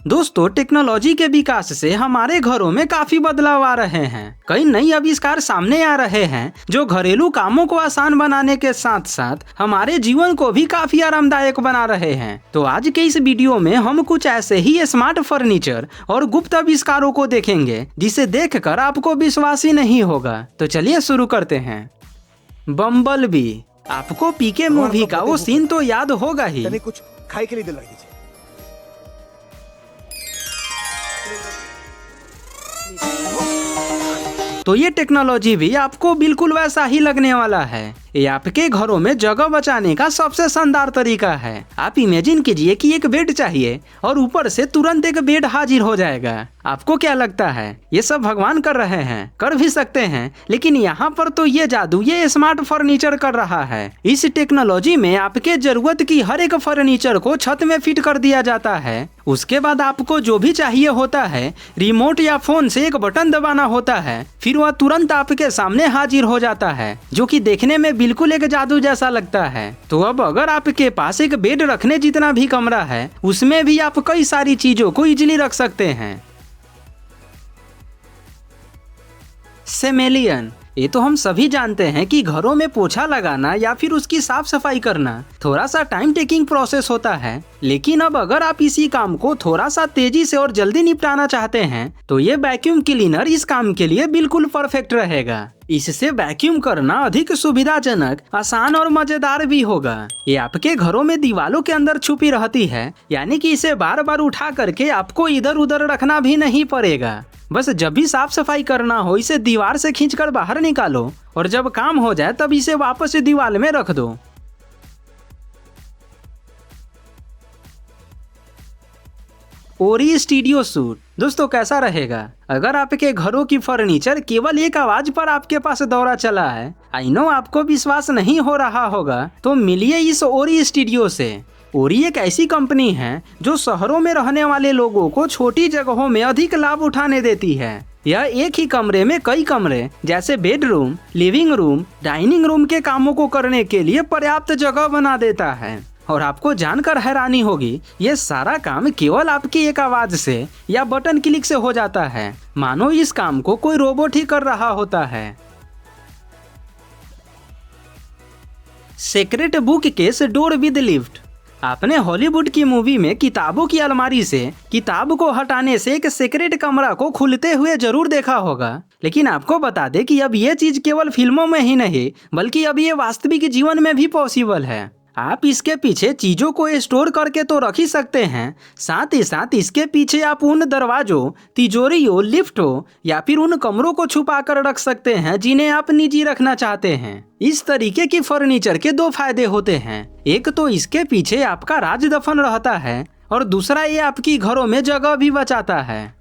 दोस्तों, टेक्नोलॉजी के विकास से हमारे घरों में काफी बदलाव आ रहे हैं। कई नई आविष्कार सामने आ रहे हैं जो घरेलू कामों को आसान बनाने के साथ साथ हमारे जीवन को भी काफी आरामदायक बना रहे हैं। तो आज के इस वीडियो में हम कुछ ऐसे ही स्मार्ट फर्नीचर और गुप्त आविष्कारों को देखेंगे जिसे देखकर आपको विश्वास ही नहीं होगा। तो चलिए शुरू करते हैं। बम्बलबी। आपको पीके मूवी का वो सीन तो याद होगा ही। कुछ खाए के लिए दिलवा दीजिए। तो ये टेक्नोलॉजी भी आपको बिल्कुल वैसा ही लगने वाला है। ये आपके घरों में जगह बचाने का सबसे शानदार तरीका है। आप इमेजिन कीजिए कि एक बेड चाहिए और ऊपर से तुरंत एक बेड हाजिर हो जाएगा। आपको क्या लगता है ये सब भगवान कर रहे हैं? कर भी सकते हैं, लेकिन यहाँ पर तो ये जादू ये स्मार्ट फर्नीचर कर रहा है। इस टेक्नोलॉजी में आपके जरूरत की हर एक फर्नीचर को छत में फिट कर दिया जाता है। उसके बाद आपको जो भी चाहिए होता है, रिमोट या फोन से एक बटन दबाना होता है, फिर वह तुरंत आपके सामने हाजिर हो जाता है, जो कि देखने में बिल्कुल एक जादू जैसा लगता है। तो अब अगर आपके पास एक बेड रखने जितना भी कमरा है, उसमें भी आप कई सारी चीजों को इजीली रख सकते हैं। सेमेलियन। ये तो हम सभी जानते हैं कि घरों में पोछा लगाना या फिर उसकी साफ सफाई करना थोड़ा सा टाइम टेकिंग प्रोसेस होता है, लेकिन अब अगर आप इसी काम को थोड़ा सा तेजी से और जल्दी निपटाना चाहते हैं तो ये वैक्यूम क्लीनर इस काम के लिए बिल्कुल परफेक्ट रहेगा। इससे वैक्यूम करना अधिक सुविधाजनक, आसान और मजेदार भी होगा। ये आपके घरों में दीवारों के अंदर छुपी रहती है, यानी कि इसे बार बार उठा करके आपको इधर उधर रखना भी नहीं पड़ेगा। बस जब भी साफ सफाई करना हो इसे दीवार से खींचकर बाहर निकालो और जब काम हो जाए तब इसे वापस दीवार में रख दो। ओरी स्टूडियो सूट। दोस्तों, कैसा रहेगा अगर आपके घरों की फर्नीचर केवल एक आवाज पर आपके पास दौरा चला है? आई नो आपको विश्वास नहीं हो रहा होगा, तो मिलिए इस ओरी स्टूडियो से। ओरी एक ऐसी कंपनी है जो शहरों में रहने वाले लोगों को छोटी जगहों में अधिक लाभ उठाने देती है। यह एक ही कमरे में कई कमरे जैसे bedroom, living room, dining room के कामों को करने के लिए पर्याप्त जगह बना देता है। और आपको जानकर हैरानी होगी, ये सारा काम केवल आपकी एक आवाज से या बटन क्लिक से हो जाता है, मानो इस काम को कोई रोबोट ही कर रहा होता है। Secret book case door with lift. आपने हॉलीवुड की मूवी में किताबों की अलमारी से किताब को हटाने से एक सीक्रेट कमरा को खुलते हुए जरूर देखा होगा, लेकिन आपको बता दें कि अब ये चीज केवल फिल्मों में ही नहीं बल्कि अब ये वास्तविक जीवन में भी पॉसिबल है। आप इसके पीछे चीजों को स्टोर करके तो रख ही सकते हैं, साथ ही साथ इसके पीछे आप उन दरवाजों, तिजोरियों, लिफ्टों या फिर उन कमरों को छुपा कर रख सकते हैं जिन्हें आप निजी रखना चाहते हैं। इस तरीके की फर्नीचर के दो फायदे होते हैं। एक तो इसके पीछे आपका राज दफन रहता है और दूसरा ये आपकी घरों में जगह भी बचाता है।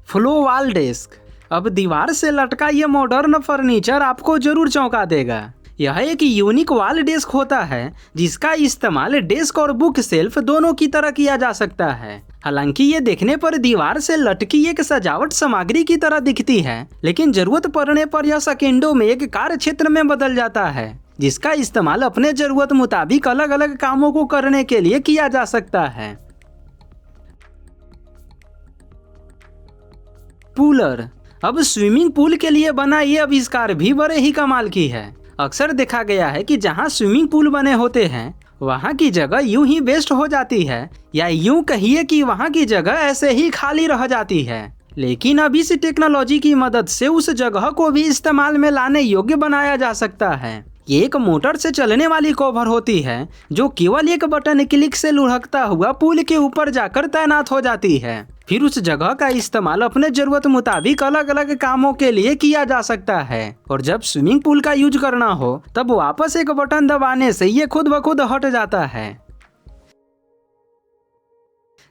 Flow wall desk. अब दीवार से लटका ये मॉडर्न फर्नीचर आपको जरूर चौंका देगा। यह एक यूनिक वॉल डेस्क होता है जिसका इस्तेमाल डेस्क और बुक शेल्फ दोनों की तरह किया जा सकता है। हालांकि ये देखने पर दीवार से लटकी एक सजावट सामग्री की तरह दिखती है, लेकिन जरूरत पड़ने पर यह सेकेंडों में एक कार्य क्षेत्र में बदल जाता है, जिसका इस्तेमाल अपने जरूरत मुताबिक अलग अलग कामों को करने के लिए किया जा सकता है। पूलर। अब स्विमिंग पूल के लिए बना ये आविष्कार भी बड़े ही कमाल की है। अक्सर देखा गया है कि जहाँ स्विमिंग पूल बने होते हैं वहाँ की जगह यूं ही वेस्ट हो जाती है, या यूं कहिए कि वहाँ की जगह ऐसे ही खाली रह जाती है। लेकिन अब इस टेक्नोलॉजी की मदद से उस जगह को भी इस्तेमाल में लाने योग्य बनाया जा सकता है। ये एक मोटर से चलने वाली कवर होती है जो केवल एक बटन क्लिक से लुढ़कता हुआ पूल के ऊपर जाकर तैनात हो जाती है। फिर उस जगह का इस्तेमाल अपने जरूरत मुताबिक अलग अलग कामों के लिए किया जा सकता है, और जब स्विमिंग पूल का यूज करना हो तब वापस एक बटन दबाने से ये खुद ब खुद हट जाता है।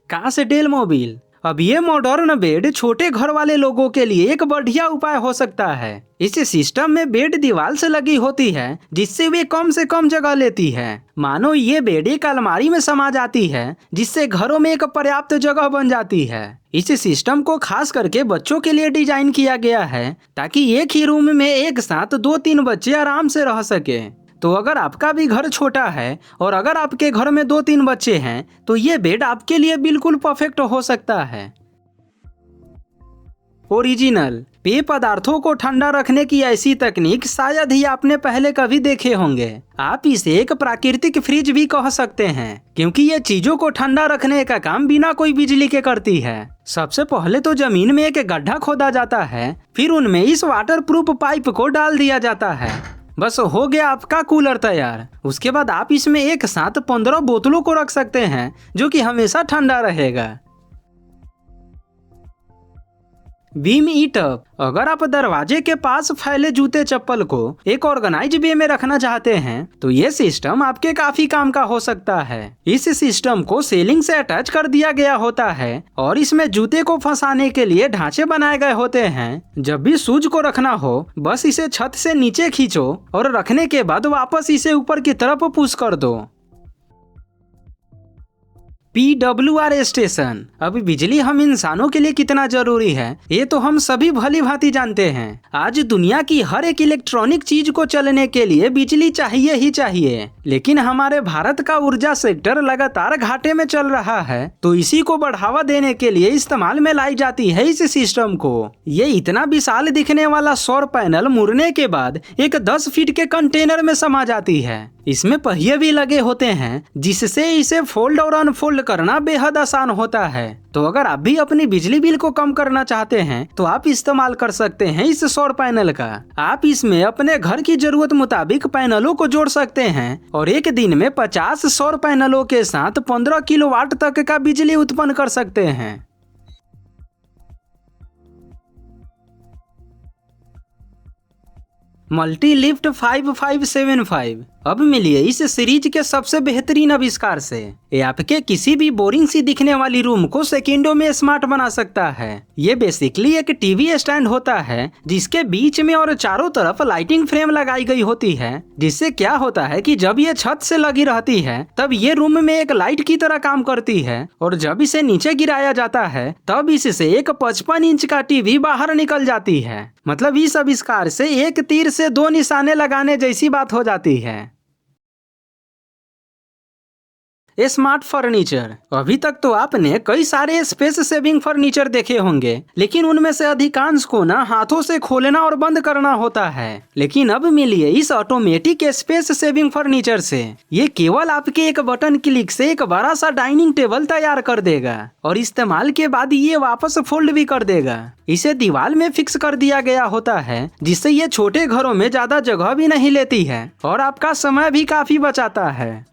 कासडेल मोबिल। अब ये मॉडर्न बेड छोटे घर वाले लोगों के लिए एक बढ़िया उपाय हो सकता है। इस सिस्टम में बेड दीवार से लगी होती है जिससे वे कम से कम जगह लेती है। मानो ये बेड एक अलमारी में समा जाती है जिससे घरों में एक पर्याप्त जगह बन जाती है। इस सिस्टम को खास करके बच्चों के लिए डिजाइन किया गया है ताकि एक ही रूम में एक साथ 2-3 बच्चे आराम से रह सके। तो अगर आपका भी घर छोटा है और अगर आपके घर में 2-3 बच्चे हैं तो ये बेड आपके लिए बिल्कुल परफेक्ट हो सकता है। ओरिजिनल पेय पदार्थों को ठंडा रखने की ऐसी तकनीक शायद ही आपने पहले कभी देखे होंगे। आप इसे एक प्राकृतिक फ्रिज भी कह सकते हैं, क्योंकि ये चीजों को ठंडा रखने का काम बिना कोई बिजली के करती है। सबसे पहले तो जमीन में एक गड्ढा खोदा जाता है, फिर उनमें इस वाटर प्रूफ पाइप को डाल दिया जाता है। बस हो गया आपका कूलर तैयार। उसके बाद आप इसमें एक साथ 15 बोतलों को रख सकते हैं, जो कि हमेशा ठंडा रहेगा। बीम ईट अप। अगर आप दरवाजे के पास फैले जूते चप्पल को एक ऑर्गेनाइज वे में रखना चाहते हैं तो ये सिस्टम आपके काफी काम का हो सकता है। इस सिस्टम को सीलिंग से अटैच कर दिया गया होता है और इसमें जूते को फंसाने के लिए ढांचे बनाए गए होते हैं। जब भी शूज को रखना हो बस इसे छत से नीचे खींचो और रखने के बाद वापस इसे ऊपर की तरफ पुश कर दो। PWR station. अब बिजली हम इंसानों के लिए कितना जरूरी है ये तो हम सभी भली भांति जानते हैं। आज दुनिया की हर एक इलेक्ट्रॉनिक चीज को चलने के लिए बिजली चाहिए ही चाहिए, लेकिन हमारे भारत का ऊर्जा सेक्टर लगातार घाटे में चल रहा है, तो इसी को बढ़ावा देने के लिए इस्तेमाल में लाई जाती है इस सिस्टम को। ये इतना विशाल दिखने वाला सौर पैनल मुड़ने के बाद एक 10 फीट के कंटेनर में समा जाती है। इसमें पहिए भी लगे होते हैं जिससे इसे फोल्ड और अनफोल्ड करना बेहद आसान होता है। तो अगर आप भी अपनी बिजली बिल को कम करना चाहते हैं तो आप इस्तेमाल कर सकते हैं इस सौर पैनल का। आप इसमें अपने घर की जरूरत मुताबिक पैनलों को जोड़ सकते हैं और एक दिन में 50 सौर पैनलों के साथ 15 किलोवाट तक का बिजली उत्पन्न कर सकते हैं। Multi lift 5575। अब मिलिए इस सीरीज के सबसे बेहतरीन आविष्कार से। ये आपके किसी भी बोरिंग सी दिखने वाली रूम को सेकंडों में स्मार्ट बना सकता है। ये बेसिकली एक टीवी स्टैंड होता है जिसके बीच में और चारों तरफ लाइटिंग फ्रेम लगाई गई होती है, जिससे क्या होता है कि जब ये छत से लगी रहती है तब ये रूम में एक लाइट की तरह काम करती है और जब इसे नीचे गिराया जाता है तब इससे एक 55 इंच का टीवी बाहर निकल जाती है। मतलब इस आविष्कार से एक तीर से 2 निशाने लगाने जैसी बात हो जाती है। Smart furniture. अभी तक तो आपने कई सारे स्पेस सेविंग फर्नीचर देखे होंगे, लेकिन उनमें से अधिकांश को ना हाथों से खोलना और बंद करना होता है। लेकिन अब मिलिए इस ऑटोमेटिक स्पेस सेविंग फर्नीचर से। ये केवल आपके एक बटन क्लिक से एक बड़ा सा डाइनिंग टेबल तैयार कर देगा और इस्तेमाल के बाद ये वापस फोल्ड भी कर देगा। इसे दीवार में फिक्स कर दिया गया होता है, जिससे ये छोटे घरों में ज्यादा जगह भी नहीं लेती है और आपका समय भी काफी बचाता है।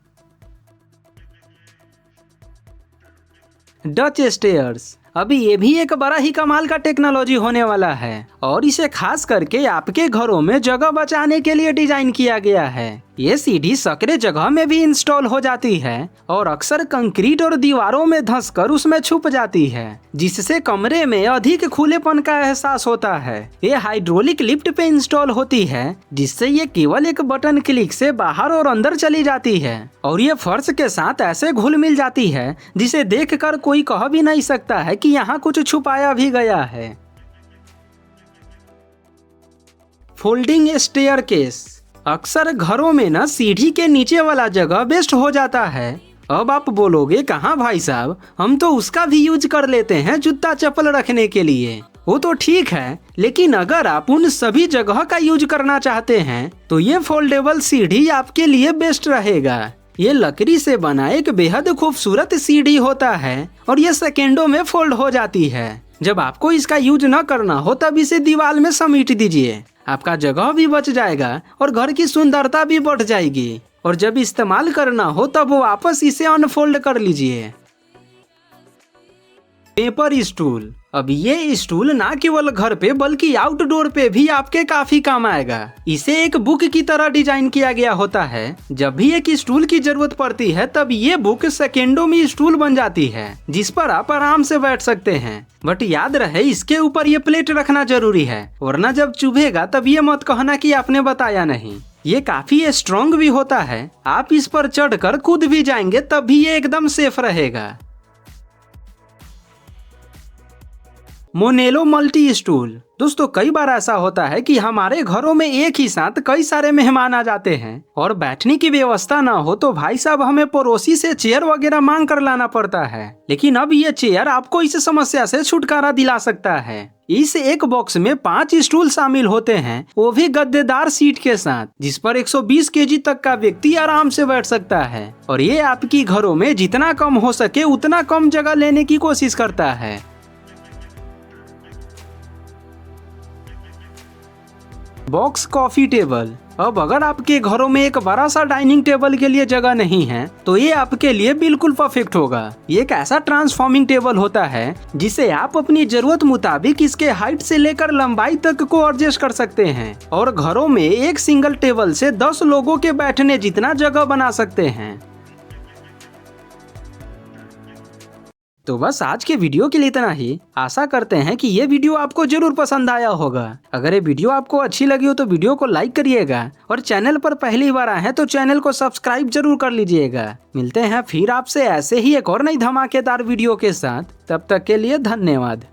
Dutch stairs. अभी ये भी एक बड़ा ही कमाल का टेक्नोलॉजी होने वाला है और इसे खास करके आपके घरों में जगह बचाने के लिए डिजाइन किया गया है। ये सीढ़ी सकरे जगह में भी इंस्टॉल हो जाती है और अक्सर कंक्रीट और दीवारों में धंसकर उसमें छुप जाती है, जिससे कमरे में अधिक खुलेपन का एहसास होता है। ये हाइड्रोलिक लिफ्ट पे इंस्टॉल होती है, जिससे ये केवल एक बटन क्लिक से बाहर और अंदर चली जाती है और ये फर्श के साथ ऐसे घुल मिल जाती है जिसे देखकर कोई कह भी नहीं सकता है कि यहाँ कुछ छुपाया भी गया है। Folding staircase. अक्सर घरों में ना सीढ़ी के नीचे वाला जगह बेस्ट हो जाता है। अब आप बोलोगे कहाँ भाई साहब, हम तो उसका भी यूज कर लेते हैं जूता चप्पल रखने के लिए। वो तो ठीक है, लेकिन अगर आप उन सभी जगह का यूज करना चाहते हैं तो ये फोल्डेबल सीढ़ी आपके लिए बेस्ट रहेगा। ये लकड़ी से बना एक बेहद खूबसूरत सीढ़ी होता है और ये सेकेंडों में फोल्ड हो जाती है। जब आपको इसका यूज न करना हो तब इसे दीवार में समेट दीजिए, आपका जगह भी बच जाएगा और घर की सुंदरता भी बढ़ जाएगी। और जब इस्तेमाल करना हो तब वापस इसे अनफोल्ड कर लीजिए। Paper stool. अब ये स्टूल ना केवल घर पे बल्कि आउटडोर पे भी आपके काफी काम आएगा। इसे एक बुक की तरह डिजाइन किया गया होता है। जब भी एक स्टूल की जरूरत पड़ती है तब ये बुक सेकेंडों में स्टूल बन जाती है, जिस पर आप आराम से बैठ सकते हैं। बट याद रहे इसके ऊपर ये प्लेट रखना जरूरी है, वरना जब चुभेगा तब ये मत कहना कि आपने बताया नहीं। ये काफी स्ट्रॉन्ग भी होता है, आप इस पर चढ़कर कूद भी जाएंगे तब भी ये एकदम सेफ रहेगा। मोनेलो मल्टी स्टूल। दोस्तों कई बार ऐसा होता है कि हमारे घरों में एक ही साथ कई सारे मेहमान आ जाते हैं और बैठने की व्यवस्था ना हो तो भाई साहब हमें पड़ोसी से चेयर वगैरह मांग कर लाना पड़ता है। लेकिन अब ये चेयर आपको इस समस्या से छुटकारा दिला सकता है। इस एक बॉक्स में 5 स्टूल शामिल होते हैं, वो भी गद्देदार सीट के साथ, जिस पर 120 केजी तक का व्यक्ति आराम से बैठ सकता है। और ये आपकी घरों में जितना कम हो सके उतना कम जगह लेने की कोशिश करता है। Box coffee table. अब अगर आपके घरों में एक बड़ा सा डाइनिंग टेबल के लिए जगह नहीं है तो ये आपके लिए बिल्कुल परफेक्ट होगा। ये एक ऐसा ट्रांसफॉर्मिंग टेबल होता है जिसे आप अपनी जरूरत मुताबिक इसके हाइट से लेकर लंबाई तक को एडजस्ट कर सकते हैं और घरों में एक सिंगल टेबल से 10 लोगों के बैठने जितना जगह बना सकते हैं। तो बस आज के वीडियो के लिए इतना ही। आशा करते हैं कि ये वीडियो आपको जरूर पसंद आया होगा। अगर ये वीडियो आपको अच्छी लगी हो तो वीडियो को लाइक करिएगा और चैनल पर पहली बार आए हैं तो चैनल को सब्सक्राइब जरूर कर लीजिएगा। मिलते हैं फिर आपसे ऐसे ही एक और नई धमाकेदार वीडियो के साथ। तब तक के लिए धन्यवाद।